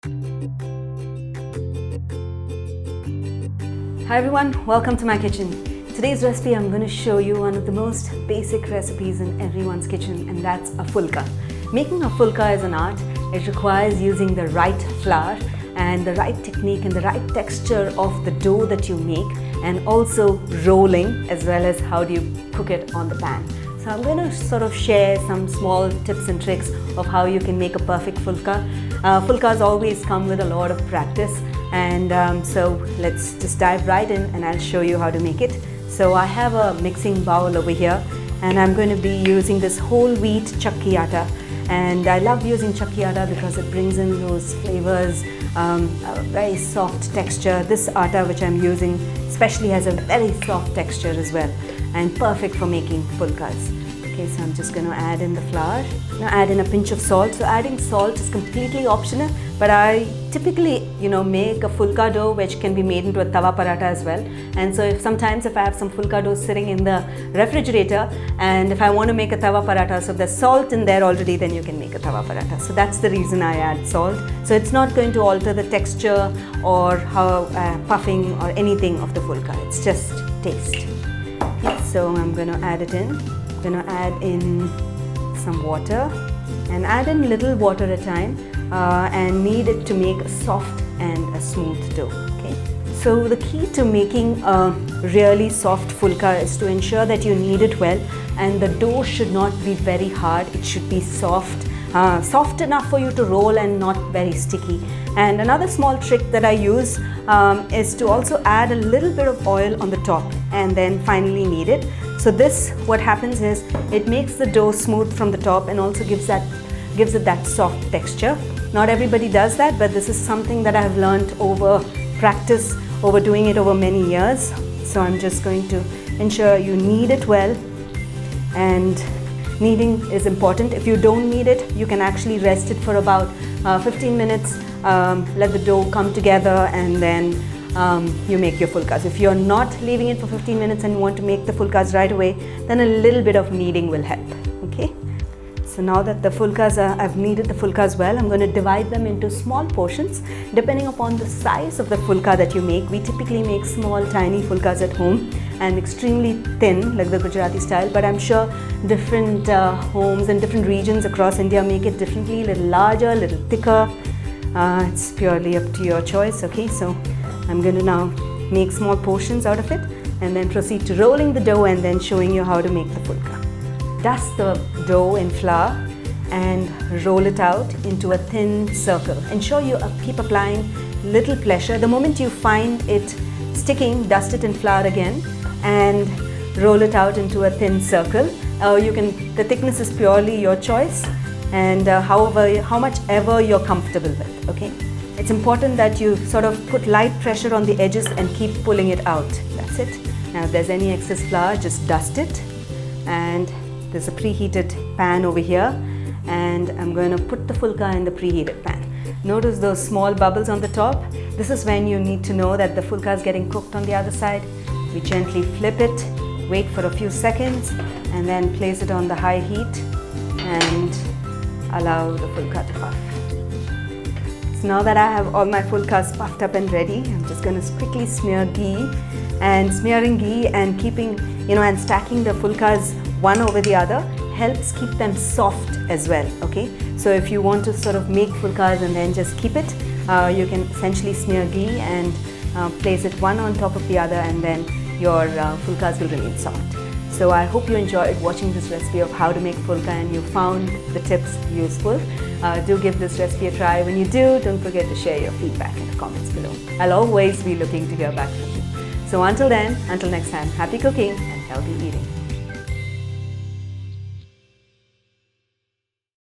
Hi everyone, welcome to my kitchen. Today's recipe, I'm going to show you one of the most basic recipes in everyone's kitchen, and that's a Phulka. Making a Phulka is an art. It requires using the right flour and the right technique and the right texture of the dough that you make, and also rolling, as well as how do you cook it on the pan. So I'm going to sort of share some small tips and tricks of how you can make a perfect Phulka. Phulkas always come with a lot of practice, and so let's just dive right in and I'll show you how to make it. So I have a mixing bowl over here, and I'm going to be using this whole wheat Chakki Atta. And I love using Chakki Atta because it brings in those flavors, a very soft texture. This atta which I'm using especially has a very soft texture as well, and perfect for making Phulkas. Okay, so I'm just going to add in the flour. Now add in a pinch of salt. So adding salt is completely optional, but I typically, make a Phulka dough which can be made into a tawa paratha as well. And so sometimes if I have some Phulka dough sitting in the refrigerator, and if I want to make a tawa paratha, so if there's salt in there already, then you can make a tawa paratha. So that's the reason I add salt. So it's not going to alter the texture or how puffing or anything of the Phulka. It's just taste. Okay, so I'm going to add it in. I'm going to add in some water, and add in little water at a time, and knead it to make a soft and a smooth dough. Okay. So the key to making a really soft Phulka is to ensure that you knead it well, and the dough should not be very hard. It should be soft, soft enough for you to roll and not very sticky. And another small trick that I use is to also add a little bit of oil on the top and then finally knead it. So this, what happens is, it makes the dough smooth from the top and also gives it that soft texture. Not everybody does that, but this is something that I have learned over practice, over doing it over many years. So I'm just going to ensure you knead it well, and kneading is important. If you don't knead it, you can actually rest it for about 15 minutes, let the dough come together, and then you make your Phulkas. If you're not leaving it for 15 minutes and you want to make the Phulkas right away, then a little bit of kneading will help. Okay. So now that the Phulkas I've kneaded the Phulkas well, I'm going to divide them into small portions depending upon the size of the Phulka that you make. We typically make small, tiny Phulkas at home and extremely thin, like the Gujarati style, but I'm sure different homes and different regions across India make it differently, a little larger, a little thicker. It's purely up to your choice. Okay, so I'm going to now make small portions out of it and then proceed to rolling the dough and then showing you how to make the Phulka. Dust the dough in flour and roll it out into a thin circle. Ensure you keep applying little pressure. The moment you find it sticking, dust it in flour again and roll it out into a thin circle. The thickness is purely your choice, and how much ever you're comfortable with. Okay. It's important that you sort of put light pressure on the edges and keep pulling it out. That's it. Now if there's any excess flour, just dust it. And there's a preheated pan over here, and I'm going to put the Phulka in the preheated pan. Notice those small bubbles on the top. This is when you need to know that the Phulka is getting cooked on the other side. We gently flip it, wait for a few seconds, and then place it on the high heat and allow the Phulka to puff. So now that I have all my Phulkas puffed up and ready, I'm just going to quickly smear ghee. And smearing ghee and keeping, and stacking the Phulkas one over the other helps keep them soft as well. Okay, so if you want to sort of make Phulkas and then just keep it, you can essentially smear ghee and place it one on top of the other, and then your Phulkas will remain soft. So I hope you enjoyed watching this recipe of how to make Phulka and you found the tips useful. Do give this recipe a try. When you do, don't forget to share your feedback in the comments below. I'll always be looking to hear back from you. So until then, until next time, happy cooking and healthy eating.